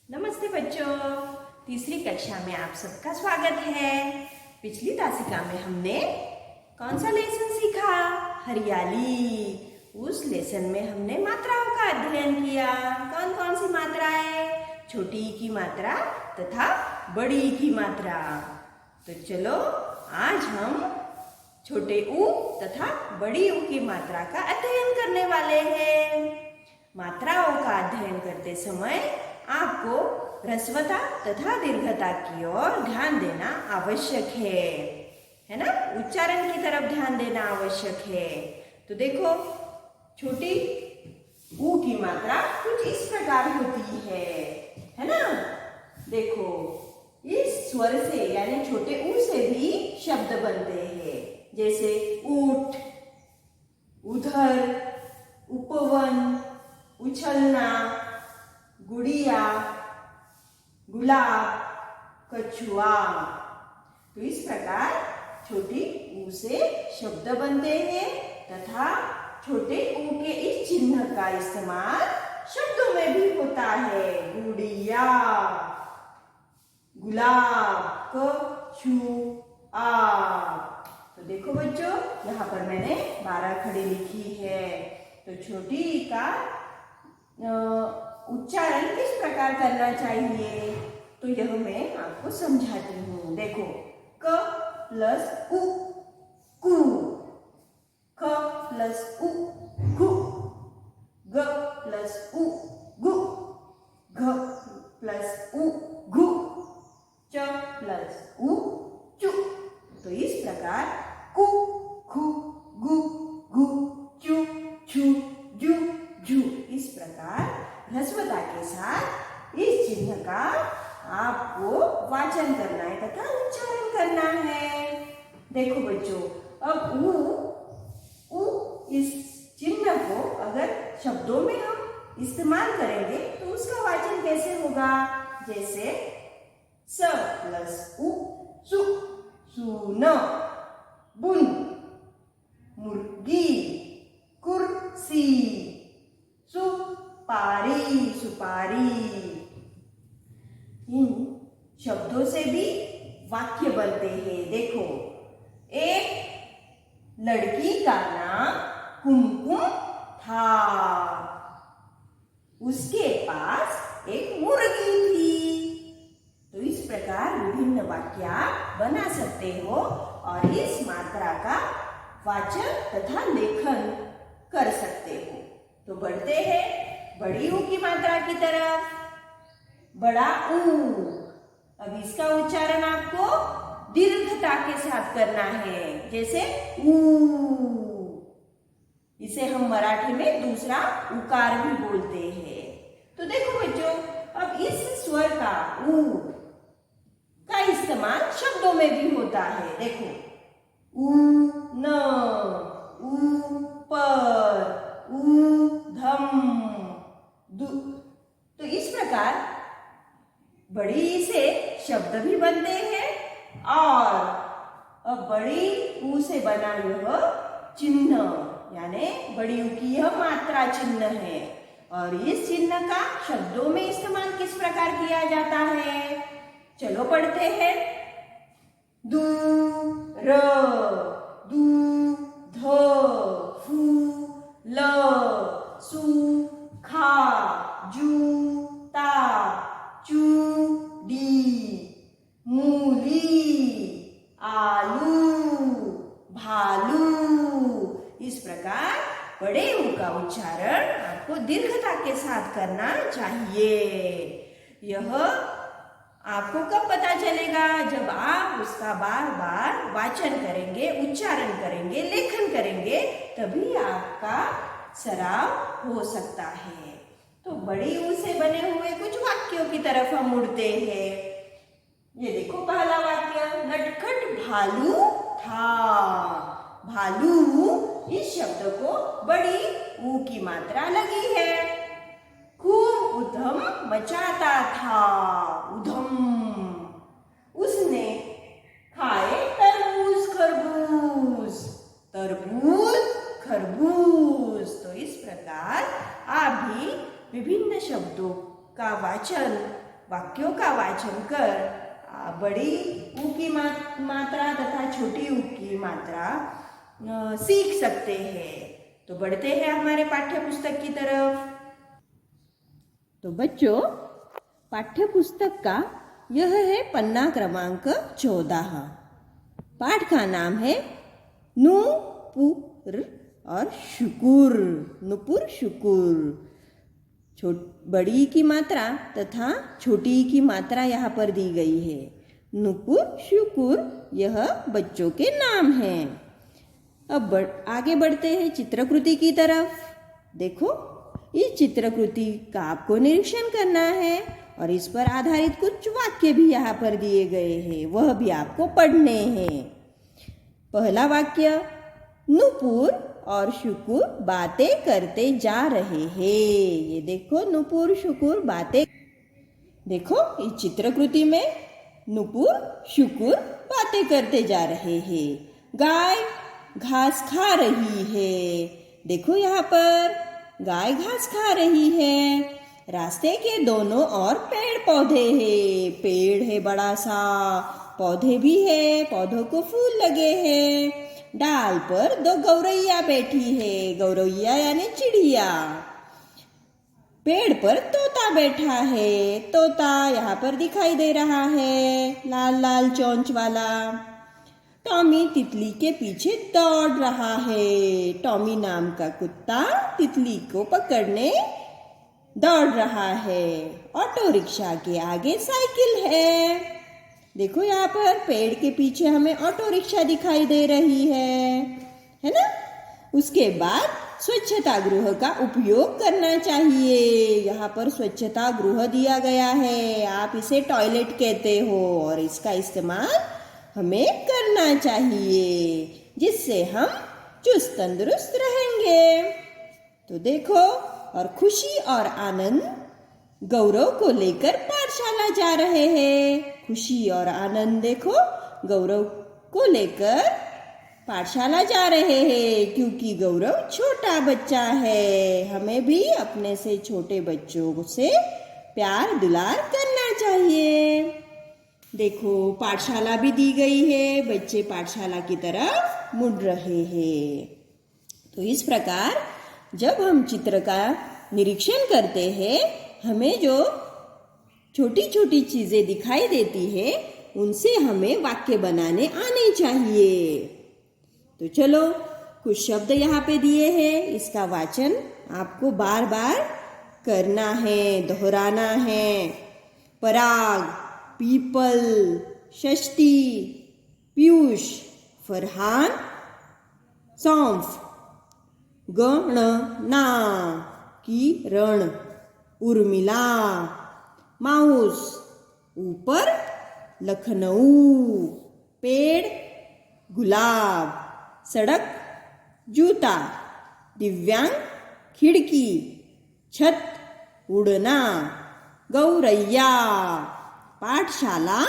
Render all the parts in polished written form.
नमस्ते बच्चों, तीसरी कक्षा में आप सबका स्वागत है। पिछली तासिका में हमने कौन सा लेसन सीखा? हरियाली। उस लेसन में हमने मात्राओं का अध्ययन किया। कौन कौन सी मात्राएं? छोटी ई की मात्रा तथा बड़ी ई की मात्रा। तो चलो आज हम छोटे ऊ तथा बड़ी ऊ की मात्रा का अध्ययन करने वाले हैं। मात्राओं का अध्ययन करते समय आपको ह्रस्वता तथा दीर्घता की ओर ध्यान देना आवश्यक है ना? उच्चारण की तरफ ध्यान देना आवश्यक है। तो देखो, छोटी ऊ की मात्रा कुछ इस प्रकार होती है ना? देखो, इस स्वर से यानी छोटे ऊ से भी शब्द बनते हैं, जैसे ऊठ, उधर, उपवन, उछलना, गुड़िया, गुलाब, कछुआ। तो इस प्रकार छोटी ऊ से शब्द बनते हैं तथा छोटे ऊ के इस चिन्ह का इस्तेमाल शब्दों में भी होता है। गुड़िया, गुलाब, कछुआ। तो देखो बच्चों, यहाँ पर मैंने 12 खड़ी लिखी है। तो छोटी ई का उच्चारण किस प्रकार करना चाहिए, तो यह मैं आपको समझाती हूँ। देखो, क प्लस उ, कु। ख प्लस उ, खु। ग प्लस उ, गु। घ प्लस उ, घु। च प्लस उ, चु। तो इस प्रकार कु, खु, गु, घु, चु, छु, जु, झु, इस प्रकार ह्रस्वता के साथ इस चिन्ह का आपको वाचन करना है तथा उच्चारण करना है। देखो बच्चों, अब ऊ इस चिन्ह को अगर शब्दों में हम इस्तेमाल करेंगे तो उसका वाचन कैसे होगा? जैसे स प्लस उ, सु, सुन, बुन, मुर्गी, कुर्सी, सुपारी, सुपारी। इन शब्दों से भी वाक्य बनते हैं। देखो, एक लड़की का नाम कुमकुम था, उसके पास एक मुर्गी थी। तो इस प्रकार विभिन्न वाक्य आप बना सकते हो और इस मात्रा का वाचन तथा लेखन कर सकते हो। तो बढ़ते हैं बड़ी ऊ की मात्रा की तरफ। बड़ा ऊ, अब इसका उच्चारण आपको दीर्घता के साथ करना है, जैसे ऊ। इसे हम मराठी में दूसरा उकार भी बोलते हैं। तो देखो बच्चों, अब इस स्वर का ऊ का इस्तेमाल शब्दों में भी होता है। देखो, ऊ न, ऊपर, ऊधम, तो इस प्रकार बड़ी से शब्द भी बनते हैं और अब बड़ी ऊ से बना यह चिन्ह यानी बड़ी ऊ की यह मात्रा चिन्ह है। और इस चिन्ह का शब्दों में इस्तेमाल किस प्रकार किया जाता है, चलो पढ़ते हैं। दूर, दूध, फूल, सूखा, जूता, चूड़ी, मूली, आलू, भालू। इस प्रकार बड़े ऊ का उच्चारण आपको दीर्घता के साथ करना चाहिए। यह आपको कब पता चलेगा? जब आप उसका बार बार वाचन करेंगे, उच्चारण करेंगे, लेखन करेंगे, तभी आपका सराव हो सकता है। तो बड़ी ऊ से बने हुए कुछ वाक्यों की तरफ हम मुड़ते हैं। ये देखो, पहला वाक्य, नटखट भालू था। भालू इस शब्द को बड़ी ऊ की मात्रा लगी है। खूब उधम मचाता था, उधम। उसने खाए तरबूज, खरबूज, तरबूज, खरबूज। तो इस प्रकार आप भी विभिन्न शब्दों का वाचन वाक्यों का वाचन कर बड़ी ऊ की मात्रा तथा छोटी ऊ की मात्रा सीख सकते हैं। तो बढ़ते हैं हमारे पाठ्य पुस्तक की तरफ। तो बच्चों, पाठ्य पुस्तक का यह है पन्ना क्रमांक 14। पाठ का नाम है नूपुर और शुकुर। नुपुर शुकुर। बड़ी की मात्रा तथा छोटी की मात्रा यहाँ पर दी गई है। नुपुर शुकुर यह बच्चों के नाम हैं। अब आगे बढ़ते हैं चित्रकृति की तरफ। देखो, इस चित्रकृति का आपको निरीक्षण करना है और इस पर आधारित कुछ वाक्य भी यहाँ पर दिए गए हैं, वह भी आपको पढ़ने हैं। पहला वाक्य, नुपुर और शुकुर बातें करते जा रहे हैं। ये देखो, नुपुर शुकुर बातें। देखो, इस चित्रकृति में नुपुर शुकुर बातें करते जा रहे हैं। गाय घास खा रही है। देखो, यहाँ पर गाय घास खा रही है। रास्ते के दोनों ओर पेड़ पौधे हैं। पेड़ है बड़ा सा, पौधे भी है, पौधों को फूल लगे हैं। डाल पर दो गौरैया बैठी है। गौरैया यानी चिड़िया। पेड़ पर तोता बैठा है। तोता यहाँ पर दिखाई दे रहा है, लाल लाल चोंच वाला। टॉमी तितली के पीछे दौड़ रहा है। टॉमी नाम का कुत्ता तितली को पकड़ने दौड़ रहा है। ऑटो रिक्शा के आगे साइकिल है। देखो, यहाँ पर पेड़ के पीछे हमें ऑटो रिक्शा दिखाई दे रही है ना। उसके बाद स्वच्छता गृह का उपयोग करना चाहिए। यहाँ पर स्वच्छता गृह दिया गया है। आप इसे टॉयलेट कहते हो और इसका इस्तेमाल हमें करना चाहिए, जिससे हम चुस्त तंदुरुस्त रहेंगे। तो देखो, और खुशी और आनंद गौरव को लेकर पाठशाला जा रहे हैं। खुशी और आनंद देखो, गौरव को लेकर पाठशाला जा रहे हैं, क्योंकि गौरव छोटा बच्चा है। हमें भी अपने से छोटे बच्चों से प्यार दुलार करना चाहिए। देखो, पाठशाला भी दी गई है। बच्चे पाठशाला की तरफ मुड़ रहे हैं। तो इस प्रकार जब हम चित्र का निरीक्षण करते हैं, हमें जो छोटी छोटी चीजें दिखाई देती है, उनसे हमें वाक्य बनाने आने चाहिए। तो चलो, कुछ शब्द यहाँ पे दिए हैं, इसका वाचन आपको बार बार करना है, दोहराना है। पराग, पीपल, षष्ठी, पीयूष, फरहान, सौंफ, गणना, किरण, उर्मिला, माउस, ऊपर लखनऊ, पेड़ गुलाब, सड़क जूता, दिव्यांग खिड़की, छत उड़ना, गौरैया, पाठशाला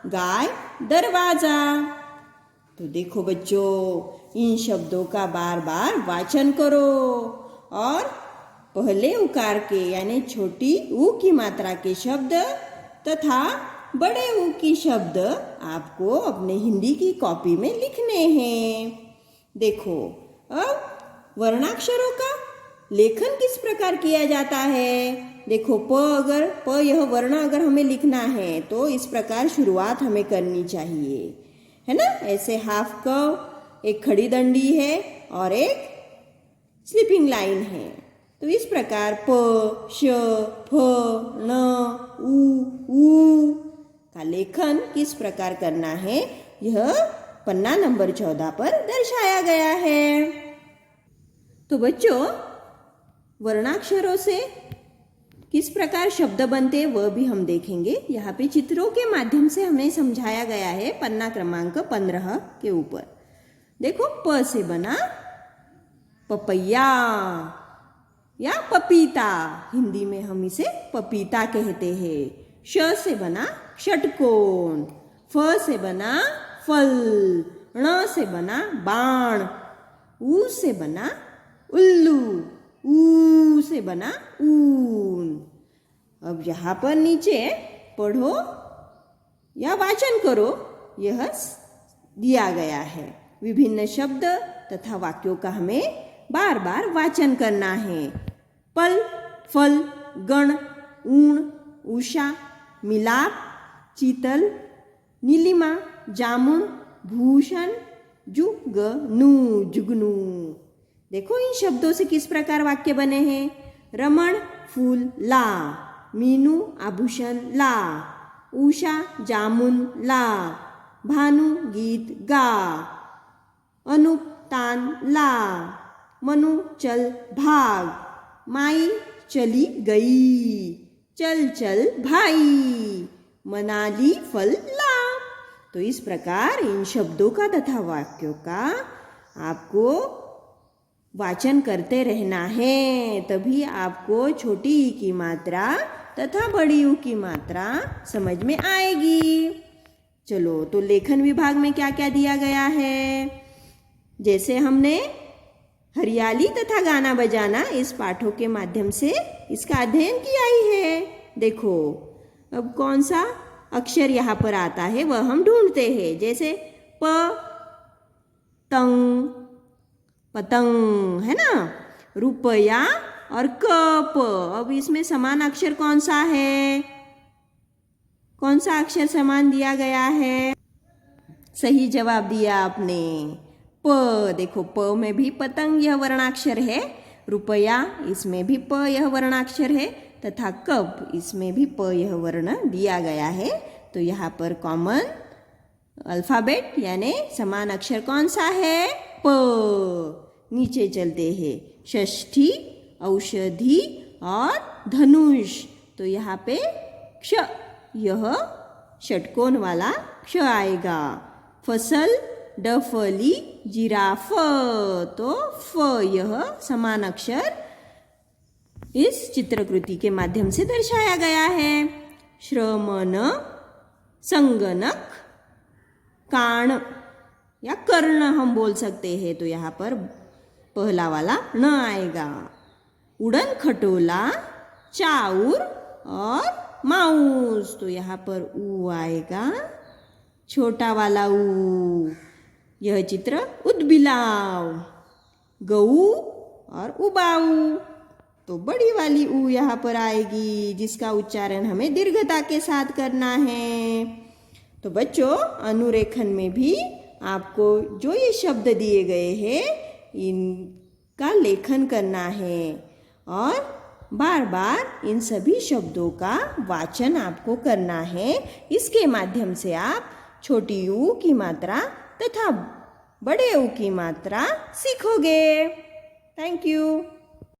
गाय दरवाजा। तो देखो बच्चों, इन शब्दों का बार बार वाचन करो और पहले उकार के यानी छोटी ऊ की मात्रा के शब्द तथा बड़े ऊ की शब्द आपको अपने हिंदी की कॉपी में लिखने हैं। देखो, अब वर्णाक्षरों का लेखन किस प्रकार किया जाता है। देखो, यह वर्ण अगर हमें लिखना है तो इस प्रकार शुरुआत हमें करनी चाहिए, है ना। ऐसे हाफ कर्व, एक खड़ी दंडी है और एक स्लीपिंग लाइन है। तो इस प्रकार प, श, फ, न, उ का लेखन किस प्रकार करना है, यह पन्ना नंबर 14 पर दर्शाया गया है। तो बच्चों, वर्णाक्षरों से किस प्रकार शब्द बनते वह भी हम देखेंगे। यहाँ पे चित्रों के माध्यम से हमें समझाया गया है पन्ना क्रमांक 15 के ऊपर। देखो, प से बना पपैया या पपीता, हिंदी में हम इसे पपीता कहते हैं। श से बना षटकोण, फ से बना फल, ण से बना बाण, ऊ से बना उल्लू, ऊ से बना ऊन। अब यहाँ पर नीचे पढ़ो या वाचन करो, यह दिया गया है। विभिन्न शब्द तथा वाक्यों का हमें बार बार वाचन करना है। पल, फल, गण, ऊण, उषा, मिलाप, चीतल, नीलिमा, जामुन, भूषण, जुगनू, जुगनू। देखो इन शब्दों से किस प्रकार वाक्य बने हैं। रमण फूल ला, मीनू आभूषण ला, उषा जामुन ला, भानु गीत गा, अनूप तान ला, मनु चल भाग, माई चली गई, चल चल भाई, मनाली फल ला। तो इस प्रकार इन शब्दों का तथा वाक्यों का आपको वाचन करते रहना है, तभी आपको छोटी ई की मात्रा तथा बड़ी ऊ की मात्रा समझ में आएगी। चलो, तो लेखन विभाग में क्या क्या दिया गया है। जैसे हमने हरियाली तथा गाना बजाना इस पाठों के माध्यम से इसका अध्ययन किया ही है। देखो अब कौन सा अक्षर यहाँ पर आता है वह हम ढूंढते हैं। जैसे प तंग, पतंग है ना, रुपया और कप। अब इसमें समान अक्षर कौन सा है, कौन सा अक्षर समान दिया गया है। सही जवाब दिया आपने, प। देखो प में भी पतंग यह वर्णाक्षर है, रुपया इसमें भी प यह वर्णाक्षर है, तथा कप इसमें भी प यह वर्ण दिया गया है। तो यहाँ पर कॉमन अल्फाबेट यानी समान अक्षर कौन सा है, प। नीचे चलते हैं, षष्ठी, औषधि और धनुष। तो यहाँ पे क्ष यह षटकोण वाला क्ष आएगा। फसल, डफली, जिराफ। तो फ यह समान अक्षर इस चित्रकृति के माध्यम से दर्शाया गया है। श्रमण, संगणक, कान या कर्ण हम बोल सकते हैं। तो यहाँ पर पहला वाला न आएगा। उड़न खटोला, चाउर और माउस। तो यहाँ पर ऊ आएगा, छोटा वाला ऊ। यह चित्र उदबिलाव, गऊ और उबाऊ। तो बड़ी वाली ऊ यहाँ पर आएगी, जिसका उच्चारण हमें दीर्घता के साथ करना है। तो बच्चों, अनुरेखन में भी आपको जो ये शब्द दिए गए हैं इनका लेखन करना है और बार बार इन सभी शब्दों का वाचन आपको करना है। इसके माध्यम से आप छोटी ऊ की मात्रा तथा बड़े ऊ की मात्रा सीखोगे। Thank you.